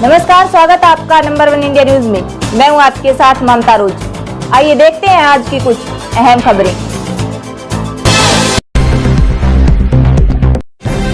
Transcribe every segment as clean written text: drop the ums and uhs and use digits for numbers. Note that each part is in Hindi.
नमस्कार, स्वागत है आपका नंबर 1 इंडिया न्यूज में। मैं हूं आपके साथ ममता रोज। आइए देखते हैं आज की कुछ अहम खबरें।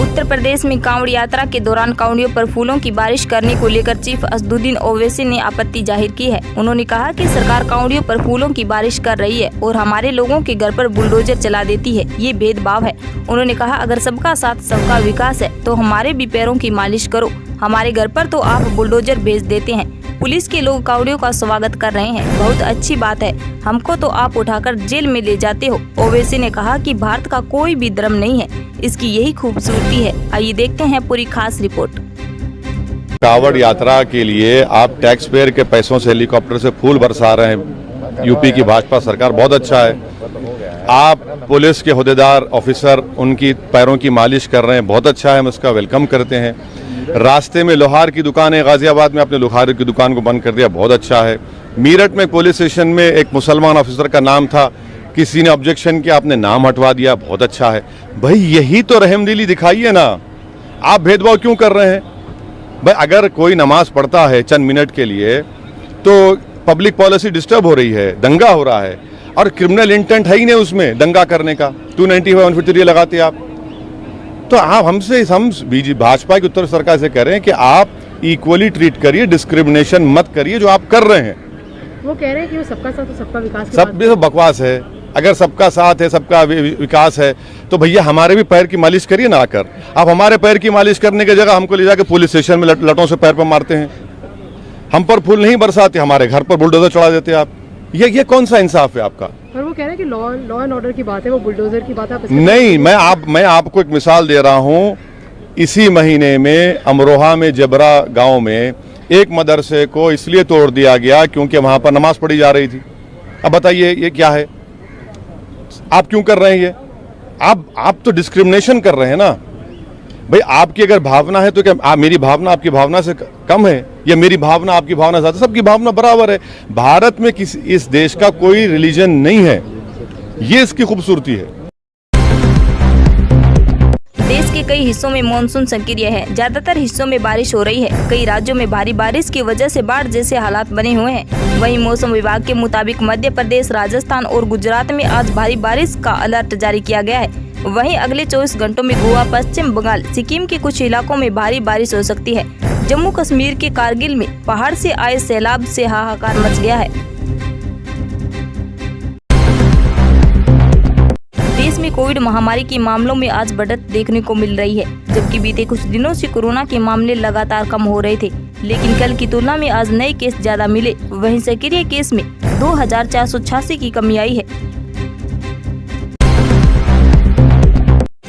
उत्तर प्रदेश में कांवड़ यात्रा के दौरान कांवड़ियों पर फूलों की बारिश करने को लेकर चीफ असदुद्दीन ओवैसी ने आपत्ति जाहिर की है। उन्होंने कहा कि सरकार कांवड़ियों पर फूलों की बारिश कर रही है और हमारे लोगों के घर पर बुलडोजर चला देती है। ये भेदभाव है। उन्होंने कहा, अगर सबका साथ सबका विकास है तो हमारे भी पैरों की मालिश करो। हमारे घर पर तो आप बुलडोजर भेज देते हैं। पुलिस के लोग कांवड़ियों का स्वागत कर रहे हैं, बहुत अच्छी बात है। हमको तो आप उठाकर जेल में ले जाते हो। ओवैसी ने कहा कि भारत का कोई भी धर्म नहीं है, इसकी यही खूबसूरती है। आइए देखते हैं पूरी खास रिपोर्ट। कांवड़ यात्रा के लिए आप टैक्स पेयर के पैसों से हेलीकॉप्टर से फूल बरसा रहे हैं। यूपी की भाजपा सरकार बहुत अच्छा है। आप पुलिस के हुदेदार ऑफिसर उनकी पैरों की मालिश कर रहे हैं, बहुत अच्छा है, हम उसका वेलकम करते हैं। रास्ते में लोहार की दुकान है, गाजियाबाद में आपने लोहार की दुकान को बंद कर दिया, बहुत अच्छा है। मीरठ में पुलिस स्टेशन में एक मुसलमान ऑफिसर का नाम था, किसी ने ऑब्जेक्शन किया, आपने नाम हटवा दिया, बहुत अच्छा है। भाई यही तो रहमदिली दिखाइए ना, आप भेदभाव क्यों कर रहे हैं? भाई अगर कोई नमाज पढ़ता है चंद मिनट के लिए तो पब्लिक पॉलिसी डिस्टर्ब हो रही है, दंगा हो रहा है और क्रिमिनल इंटेंट है ही नहीं उसमें दंगा करने का। 295 153 लगाते आप तो आप हमसे हम भाजपा की उत्तर सरकार से कह रहे हैं कि आप इक्वली ट्रीट करिए, डिस्क्रिमिनेशन मत करिए जो आप कर रहे हैं। वो कह रहे हैं कि वो सबका साथ तो सबका विकास सब भी तो बकवास है। अगर सबका साथ है, सबका विकास है तो भैया हमारे भी पैर की मालिश करिए ना आकर। आप हमारे पैर की मालिश करने की जगह हमको ले जाकर पुलिस स्टेशन में लटों से पैर पर मारते हैं। हम पर फूल नहीं बरसाते, हमारे घर पर बुलडोजर चढ़ा देते आप। ये कौन सा इंसाफ है आपका? पर वो कह रहे हैं कि लॉ एंड ऑर्डर की बात है, वो बुलडोजर की बात है। नहीं, मैं आपको एक मिसाल दे रहा हूँ। इसी महीने में अमरोहा में जबरा गांव में एक मदरसे को इसलिए तोड़ दिया गया क्योंकि वहां पर नमाज पढ़ी जा रही थी। अब बताइए ये क्या है? आप क्यों कर रहे हैं ये? आप तो डिस्क्रिमिनेशन कर रहे हैं ना। भाई आपकी अगर भावना है तो क्या मेरी भावना आपकी भावना से कम है या मेरी भावना आपकी भावना ज्यादा? सबकी भावना बराबर है। भारत में किसी इस देश का कोई रिलीजन नहीं है, ये इसकी खूबसूरती है। देश के कई हिस्सों में मानसून सक्रिय है, ज्यादातर हिस्सों में बारिश हो रही है। कई राज्यों में भारी बारिश की वजह से बाढ़ जैसे हालात बने हुए हैं। वहीं मौसम विभाग के मुताबिक मध्य प्रदेश, राजस्थान और गुजरात में आज भारी बारिश का अलर्ट जारी किया गया है। वहीं अगले 24 घंटों में गोवा, पश्चिम बंगाल, सिक्किम के कुछ इलाकों में भारी बारिश हो सकती है। जम्मू कश्मीर के कारगिल में पहाड़ से आए सैलाब से हाहाकार मच गया है। देश में कोविड महामारी के मामलों में आज बढ़त देखने को मिल रही है, जबकि बीते कुछ दिनों से कोरोना के मामले लगातार कम हो रहे थे, लेकिन कल की तुलना में आज नए केस ज्यादा मिले। वहीं सक्रिय केस में 2486 की कमी आई है।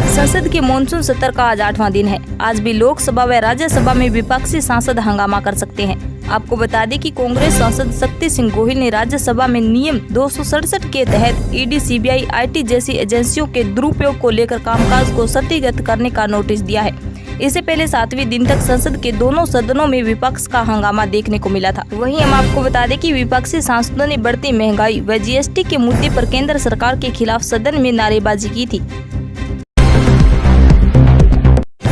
संसद के मॉनसून सत्र का आज 8वां दिन है। आज भी लोकसभा व राज्यसभा में विपक्षी सांसद हंगामा कर सकते हैं। आपको बता दें कि कांग्रेस सांसद शक्ति सिंह गोहिल ने राज्यसभा में नियम 267 के तहत ईडी, सीबीआई, आईटी जैसी एजेंसियों के दुरुपयोग को लेकर कामकाज को स्थगित करने का नोटिस दिया है। इससे पहले 7वें दिन तक संसद के दोनों सदनों में विपक्ष का हंगामा देखने को मिला था। वहीं हम आपको बता दें कि विपक्षी सांसदों ने बढ़ती महंगाई व जीएसटी के मुद्दे पर केंद्र सरकार के खिलाफ सदन में नारेबाजी की थी।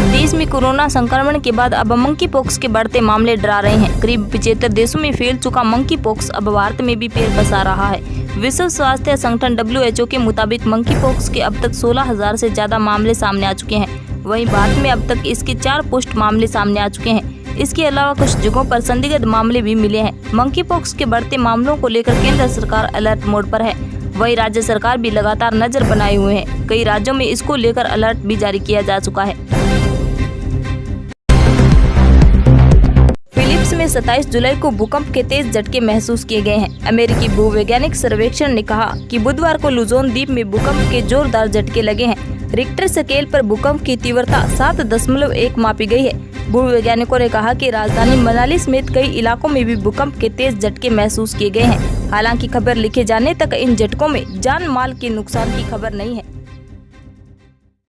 देश में कोरोना संक्रमण के बाद अब मंकी पॉक्स के बढ़ते मामले डरा रहे हैं। करीब 75 देशों में फैल चुका मंकी पॉक्स अब भारत में भी पैर पसार रहा है। विश्व स्वास्थ्य संगठन WHO के मुताबिक मंकी पॉक्स के अब तक 16,000 से ज्यादा मामले सामने आ चुके हैं। वहीं भारत में अब तक इसके 4 पुष्ट मामले सामने आ चुके हैं। इसके अलावा कुछ जगहों पर संदिग्ध मामले भी मिले हैं। मंकी पॉक्स के बढ़ते मामलों को लेकर केंद्र सरकार अलर्ट मोड पर है। वहीं राज्य सरकार भी लगातार नजर बनाए हुए हैं। कई राज्यों में इसको लेकर अलर्ट भी जारी किया जा चुका है। फिलीपींस में 27 जुलाई को भूकंप के तेज झटके महसूस किए गए हैं। अमेरिकी भूवैज्ञानिक सर्वेक्षण ने कहा कि बुधवार को लुजोन द्वीप में भूकंप के जोरदार झटके लगे हैं। रिक्टर स्केल पर भूकंप की तीव्रता 7.1 मापी गई है। भूवैज्ञानिकों ने कहा कि राजधानी मनाली समेत कई इलाकों में भी भूकंप के तेज झटके महसूस किए गए हैं। हालांकि खबर लिखे जाने तक इन झटकों में जान माल के नुकसान की खबर नहीं है।